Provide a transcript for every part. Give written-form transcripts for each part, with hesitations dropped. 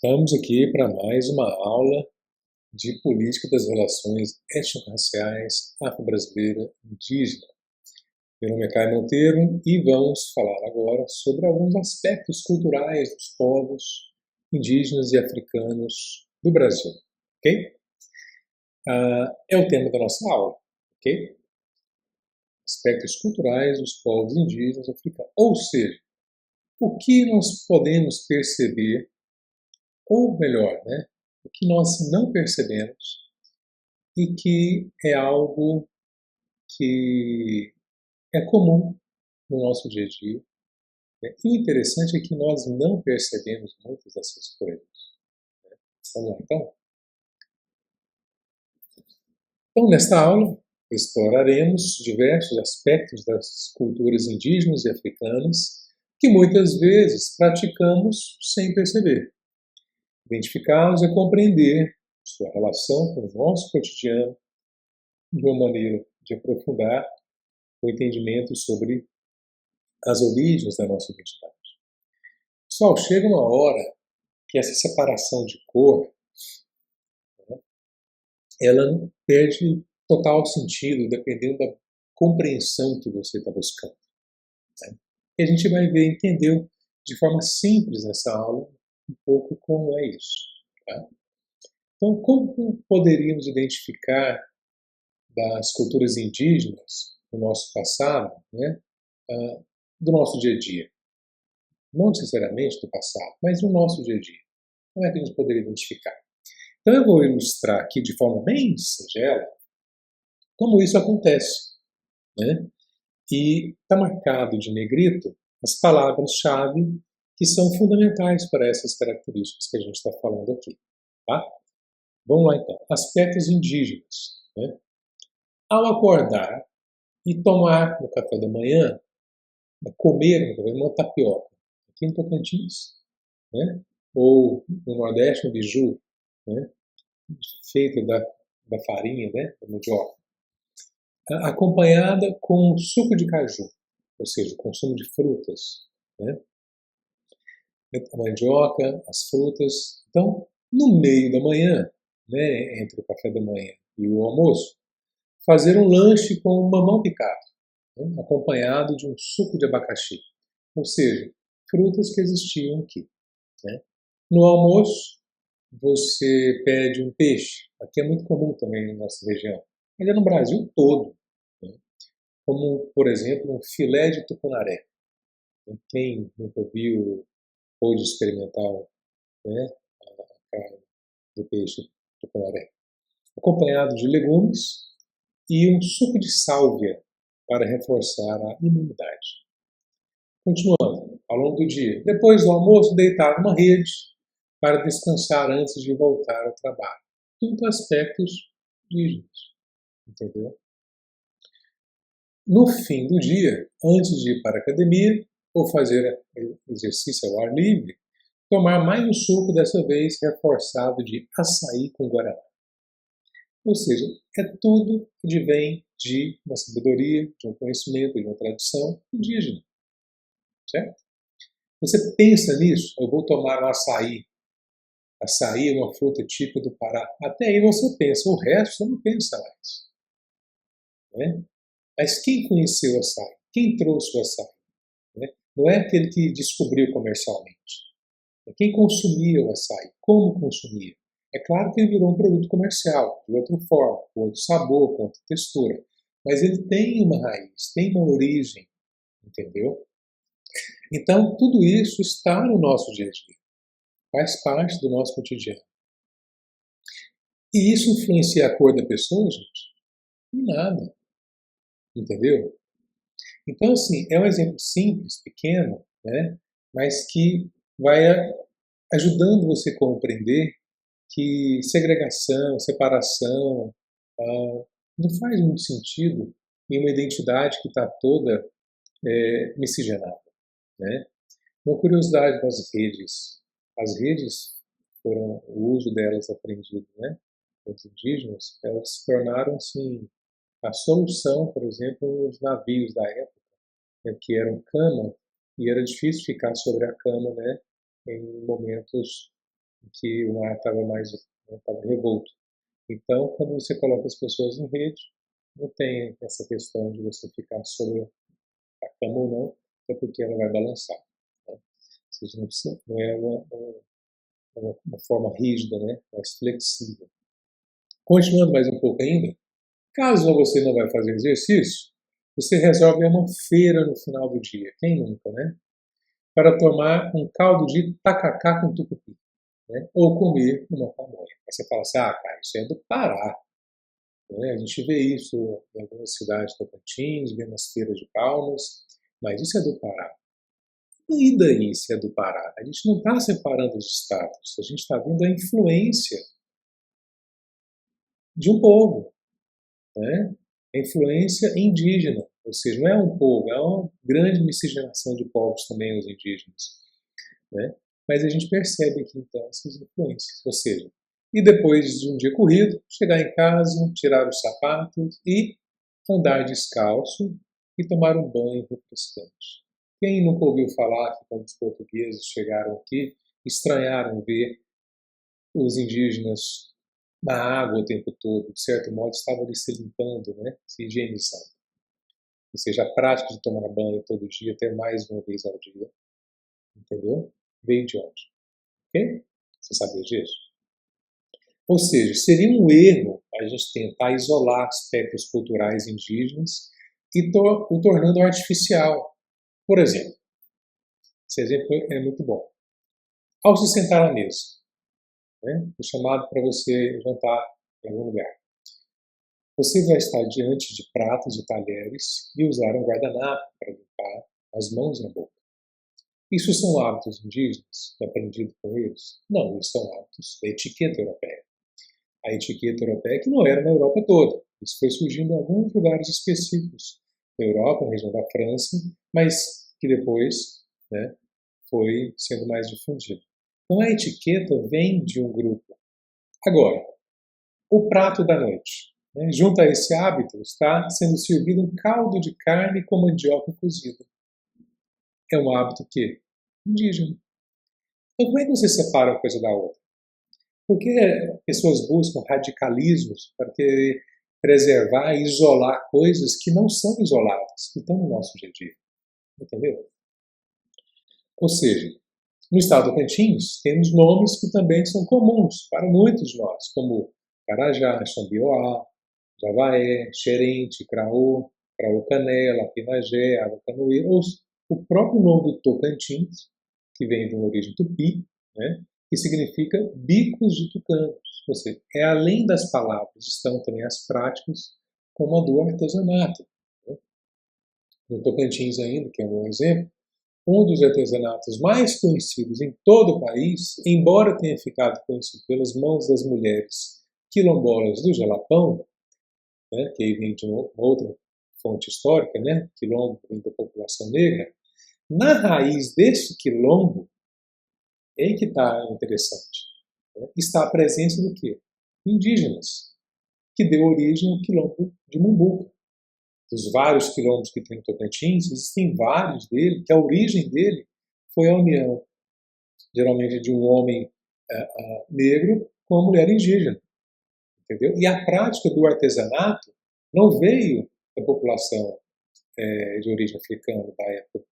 Estamos aqui para mais uma aula de política das relações étnico-raciais afro-brasileira indígena. Meu nome é Caio Monteiro e vamos falar agora sobre alguns aspectos culturais dos povos indígenas e africanos do Brasil, ok? É o tema da nossa aula, ok? Aspectos culturais dos povos indígenas e africanos. Ou seja, o que nós podemos perceber, ou melhor, o que nós não percebemos e que é algo que é comum no nosso dia a dia. E o interessante é que nós não percebemos muitas dessas coisas. Vamos lá, então? Então, nesta aula, exploraremos diversos aspectos das culturas indígenas e africanas que muitas vezes praticamos sem perceber. Identificá-los é compreender sua relação com o nosso cotidiano de uma maneira de aprofundar o entendimento sobre as origens da nossa identidade. Pessoal, chega uma hora que essa separação de cor, ela perde total sentido dependendo da compreensão que você está buscando. E a gente vai ver, entender de forma simples nessa aula um pouco como é isso. Tá? Então, como poderíamos identificar das culturas indígenas do nosso passado, do nosso dia a dia? Não necessariamente do passado, mas no nosso dia a dia. Como é que a gente poderia identificar? Então eu vou ilustrar aqui de forma bem singela como isso acontece. E está marcado de negrito as palavras-chave que são fundamentais para essas características que a gente está falando aqui. Tá? Vamos lá então. Aspectos indígenas. Ao acordar e tomar no café da manhã, comer uma tapioca, aqui no Tocantins, ou no Nordeste, um biju, feito da farinha, da mandioca, acompanhada com suco de caju, ou seja, o consumo de frutas, a mandioca, as frutas. Então, no meio da manhã, entre o café da manhã e o almoço, fazer um lanche com mamão picado, acompanhado de um suco de abacaxi, ou seja, frutas que existiam aqui. No almoço, você pede um peixe, aqui é muito comum também na nossa região, mas é no Brasil todo, como, por exemplo, um filé de tucunaré. Quem nunca viu, pôde experimentar a carne do peixe tucunaré. Acompanhado de legumes e um suco de sálvia para reforçar a imunidade. Continuando, ao longo do dia. Depois do almoço, deitar numa rede para descansar antes de voltar ao trabalho. Tudo aspectos indígenas, entendeu? No fim do dia, antes de ir para a academia ou fazer exercício ao ar livre, tomar mais um suco, dessa vez reforçado de açaí com guaraná. Ou seja, é tudo que vem de uma sabedoria, de um conhecimento, de uma tradição indígena. Certo? Você pensa nisso? Eu vou tomar um açaí. Açaí é uma fruta típica do Pará. Até aí você pensa, o resto você não pensa mais. Mas quem conheceu o açaí? Quem trouxe o açaí? Não é aquele que descobriu comercialmente. É quem consumia o açaí. Como consumia? É claro que ele virou um produto comercial, de outra forma, com outro sabor, com outra textura. Mas ele tem uma raiz, tem uma origem, entendeu? Então, tudo isso está no nosso dia a dia. Faz parte do nosso cotidiano. E isso influencia a cor da pessoa, gente? Em nada. Entendeu? Então, assim, é um exemplo simples, pequeno, mas que vai ajudando você a compreender que segregação, separação, não faz muito sentido em uma identidade que está toda miscigenada. Uma curiosidade das redes. As redes foram, o uso delas aprendido, pelos indígenas, elas se tornaram, assim, a solução, por exemplo, nos navios da época, que eram cama, e era difícil ficar sobre a cama, em momentos em que o mar estava mais, né, estava revolto. Então, quando você coloca as pessoas em rede, não tem essa questão de você ficar sobre a cama ou não, até porque ela vai balançar. Né? Ou seja, não é uma forma rígida, né? Mais flexível. Continuando mais um pouco ainda, caso você não vai fazer exercício, você resolve uma feira no final do dia, quem nunca, né? Para tomar um caldo de tacacá com tucupi, né? Ou comer uma pamonha. Aí você fala assim, cara, isso é do Pará. Né? A gente vê isso em algumas cidades do Tocantins, vê nas feiras de Palmas, mas isso é do Pará. E daí se é do Pará? A gente não está separando os estados, a gente está vendo a influência de um povo, né? A influência indígena, ou seja, não é um povo, é uma grande miscigenação de povos também, os indígenas. Né? Mas a gente percebe aqui então essas influências, ou seja, e depois de um dia corrido, chegar em casa, tirar os sapatos e andar descalço e tomar um banho refrescante. Quem nunca ouviu falar que quando os portugueses chegaram aqui, estranharam ver os indígenas na água o tempo todo, de certo modo estavam ali se limpando, né? Se higienizando. Ou seja, a prática de tomar banho todo dia, até mais uma vez ao dia, entendeu? Veio de onde? Ok? Você sabia disso? Ou seja, seria um erro a gente tentar isolar aspectos culturais indígenas e o tornando artificial. Por exemplo, esse exemplo é muito bom. Ao se sentar à mesa, né, o chamado para você jantar em algum lugar, você vai estar diante de pratos e talheres e usar um guardanapo para limpar as mãos e a boca. Isso são hábitos indígenas, aprendidos com eles? Não, isso são hábitos da etiqueta europeia. A etiqueta europeia que não era na Europa toda. Isso foi surgindo em alguns lugares específicos da Europa, na região da França, mas que depois, né, foi sendo mais difundido. Então a etiqueta vem de um grupo. Agora, o prato da noite. Né, junto a esse hábito está sendo servido um caldo de carne com mandioca cozida. É um hábito que? Indígena. Então como é que você separa uma coisa da outra? Porque pessoas buscam radicalismos para querer preservar e isolar coisas que não são isoladas, que estão no nosso dia a dia. Entendeu? Ou seja, no estado do Tocantins, temos nomes que também são comuns para muitos de nós, como Carajá, Xambioá, Javaé, Xerente, Craô, Craô-Canela, Pinagé, Avacanoeira, ou o próprio nome do Tocantins, que vem de uma origem tupi, né, que significa bicos de tucanos. Ou seja, além das palavras, estão também as práticas, como a do artesanato. Né. No Tocantins ainda, que é um bom exemplo, um dos artesanatos mais conhecidos em todo o país, embora tenha ficado conhecido pelas mãos das mulheres quilombolas do Jalapão, né, que aí vem de uma outra fonte histórica, né, quilombo vem da população negra, na raiz desse quilombo, é aí que está interessante, né, está a presença do quê? Indígenas, que deu origem ao quilombo de Mumbuca. Dos vários quilombos que tem no Tocantins, existem vários dele, que a origem dele foi a união, geralmente de um homem negro com uma mulher indígena, entendeu? E a prática do artesanato não veio da população de origem africana da época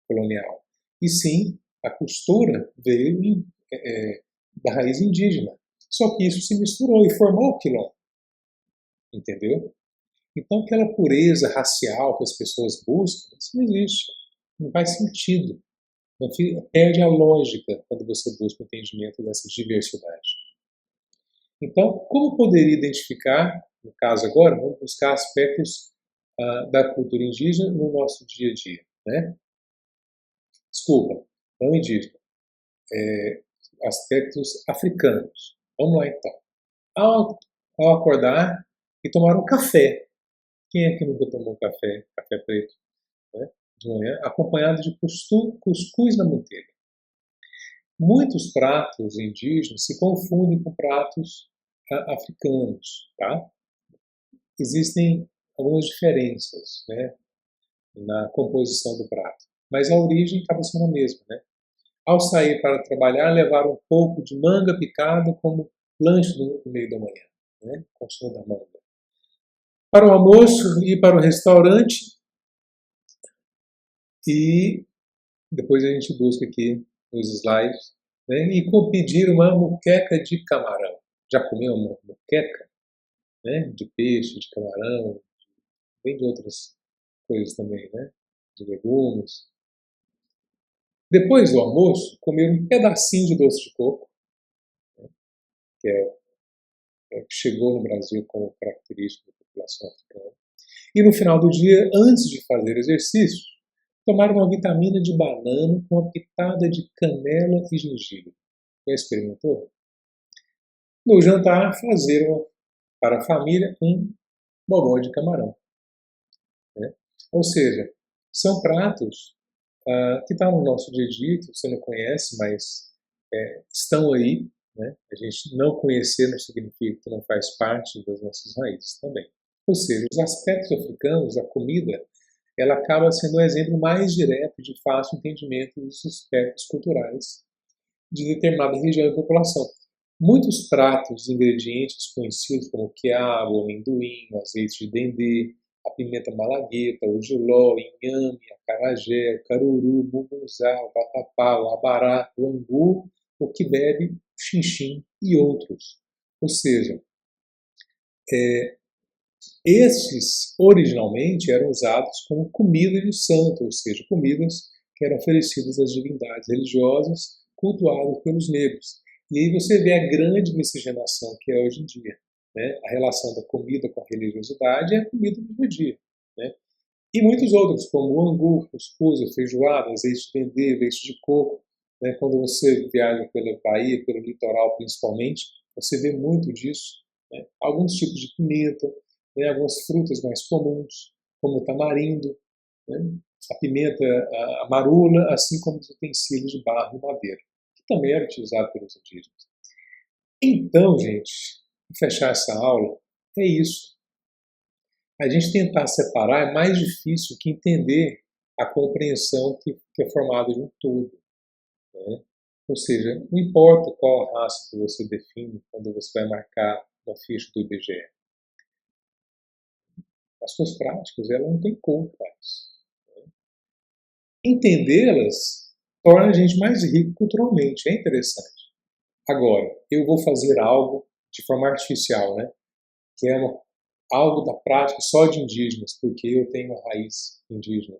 colonial, e sim a costura veio da raiz indígena. Só que isso se misturou e formou o quilombo, entendeu? Então aquela pureza racial que as pessoas buscam, isso não existe, não faz sentido. Perde a lógica quando você busca o entendimento dessa diversidade. Então, como poderia identificar, no caso agora, vamos buscar aspectos da cultura indígena no nosso dia a dia, né? Desculpa, não indígena, aspectos africanos. Vamos lá então. Ao acordar e tomar um café. Quem é que nunca tomou café preto, né, de manhã, acompanhado de cuscuz na manteiga? Muitos pratos indígenas se confundem com pratos africanos, tá? Existem algumas diferenças, né, na composição do prato, mas a origem acaba sendo a mesma, né? Ao sair para trabalhar, levar um pouco de manga picada como lanche no meio da manhã, né? Consumo da manga. Para o almoço, ir para o restaurante e depois a gente busca aqui nos slides, né? E pedir uma moqueca de camarão. Já comeu uma moqueca? Né? De peixe, de camarão, bem de outras coisas também, né? De legumes. Depois do almoço, comer um pedacinho de doce de coco, que que chegou no Brasil como característica da população africana. E no final do dia, antes de fazer exercício, tomar uma vitamina de banana com uma pitada de canela e gengibre. Já experimentou? No jantar, fazer para a família um bobó de camarão. Né? Ou seja, são pratos que estão no nosso dia a dia, que você não conhece, mas estão aí. Né? A gente não conhecer não significa que não faz parte das nossas raízes também. Ou seja, os aspectos africanos, a comida, ela acaba sendo um exemplo mais direto de fácil entendimento dos aspectos culturais de determinada região da população. Muitos pratos, ingredientes conhecidos como quiabo, amendoim, azeite de dendê, a pimenta malagueta, o jiló, o inhame, a acarajé, o caruru, o mungunzá, o vatapá, o abará, o angu, o quibebe, o xinxim e outros. Ou seja, esses originalmente eram usados como comida de santo, ou seja, comidas que eram oferecidas às divindades religiosas cultuadas pelos negros. E aí você vê a grande miscigenação que é hoje em dia. Né? A relação da comida com a religiosidade é a comida do dia a dia. Né? E muitos outros, como o angu, cuscuz, a feijoada, azeite de dendê, leite de coco. Né? Quando você viaja pela Bahia, pelo litoral principalmente, você vê muito disso. Né? Alguns tipos de pimenta, né? Algumas frutas mais comuns, como o tamarindo, né? A pimenta, a marula, assim como os utensílios de barro e madeira, que também era utilizado pelos indígenas. Então, gente, para fechar essa aula, é isso. A gente tentar separar é mais difícil que entender a compreensão que é formada de um todo. Né? Ou seja, não importa qual raça que você define quando você vai marcar uma ficha do IBGE. As suas práticas, elas não têm cor para isso. Né? Entendê-las torna a gente mais rico culturalmente, é interessante. Agora, eu vou fazer algo de forma artificial, né? Que é algo da prática só de indígenas, porque eu tenho uma raiz indígena.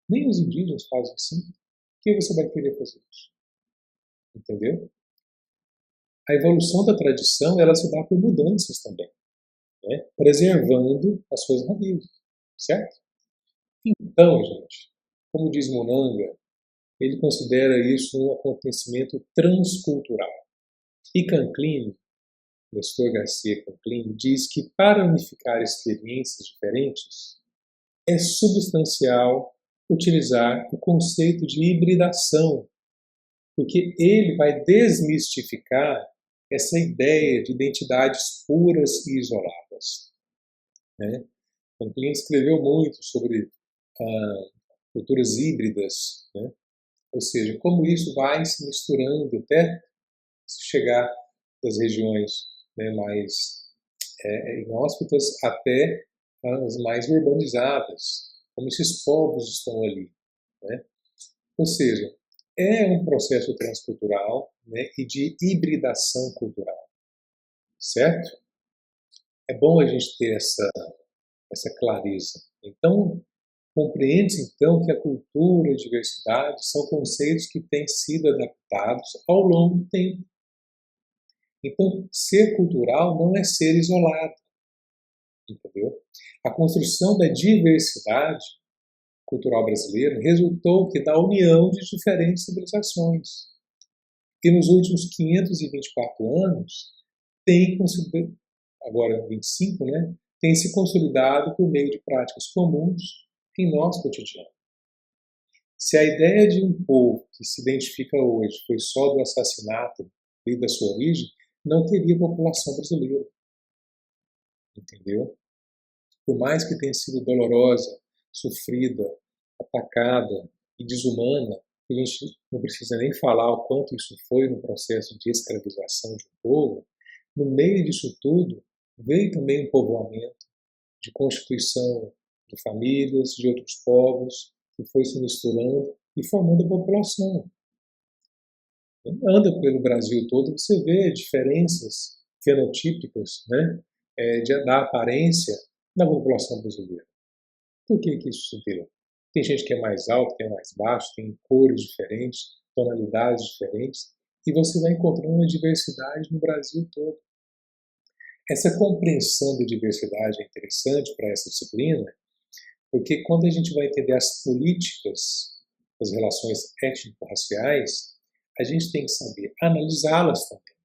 Nem os indígenas fazem assim. Por que você vai querer fazer isso? Entendeu? A evolução da tradição, ela se dá por mudanças também, né? Preservando as suas raízes, certo? Então, gente, como diz Monanga, ele considera isso um acontecimento transcultural. E Canclini, Nestor Garcia Canclini, diz que para unificar experiências diferentes, é substancial utilizar o conceito de hibridação, porque ele vai desmistificar essa ideia de identidades puras e isoladas. Né? Canclini escreveu muito sobre culturas híbridas, né? Ou seja, como isso vai se misturando até chegar das regiões, né, mais inóspitas até as mais urbanizadas, como esses povos estão ali. Né? Ou seja, é um processo transcultural, né, e de hibridação cultural, certo? É bom a gente ter essa clareza. Então, compreende-se então que a cultura e a diversidade são conceitos que têm sido adaptados ao longo do tempo. Então, ser cultural não é ser isolado, entendeu? A construção da diversidade cultural brasileira resultou que da união de diferentes civilizações. E nos últimos 524 anos, agora 25, né, tem se consolidado por meio de práticas comuns em nosso cotidiano. Se a ideia de um povo que se identifica hoje foi só do assassinato e da sua origem, não teria população brasileira. Entendeu? Por mais que tenha sido dolorosa, sofrida, atacada e desumana, que a gente não precisa nem falar o quanto isso foi no processo de escravização de um povo, no meio disso tudo veio também um povoamento de constituição de famílias, de outros povos, que foi se misturando e formando população. Anda pelo Brasil todo, você vê diferenças fenotípicas, né, da aparência da população brasileira. Por que isso se deu? Tem gente que é mais alto, que é mais baixo, tem cores diferentes, tonalidades diferentes, e você vai encontrando uma diversidade no Brasil todo. Essa compreensão da diversidade é interessante para essa disciplina, porque quando a gente vai entender as políticas das relações étnico-raciais, a gente tem que saber analisá-las também.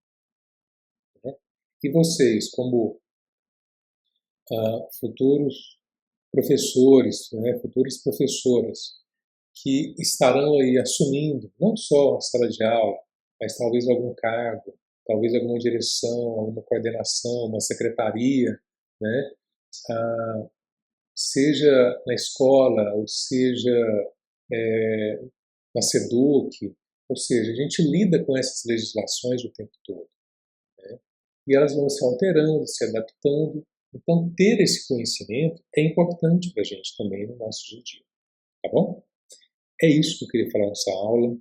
Né? E vocês, como futuros professores, né, futuras professoras, que estarão aí assumindo não só a sala de aula, mas talvez algum cargo, talvez alguma direção, alguma coordenação, uma secretaria, né? Seja na escola, ou seja na SEDUC, ou seja, a gente lida com essas legislações o tempo todo. Né? E elas vão se alterando, se adaptando. Então, ter esse conhecimento é importante para a gente também no nosso dia a dia. Tá bom? É isso que eu queria falar nessa aula.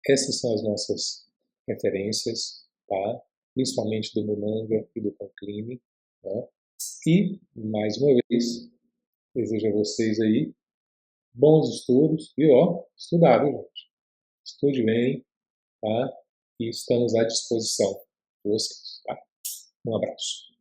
Essas são as nossas referências, tá? Principalmente do Munanga e do Conclini. Tá? E, mais uma vez, desejo a vocês aí bons estudos e, estudar, viu, gente? Estude bem, tá? E estamos à disposição de vocês, tá? Um abraço.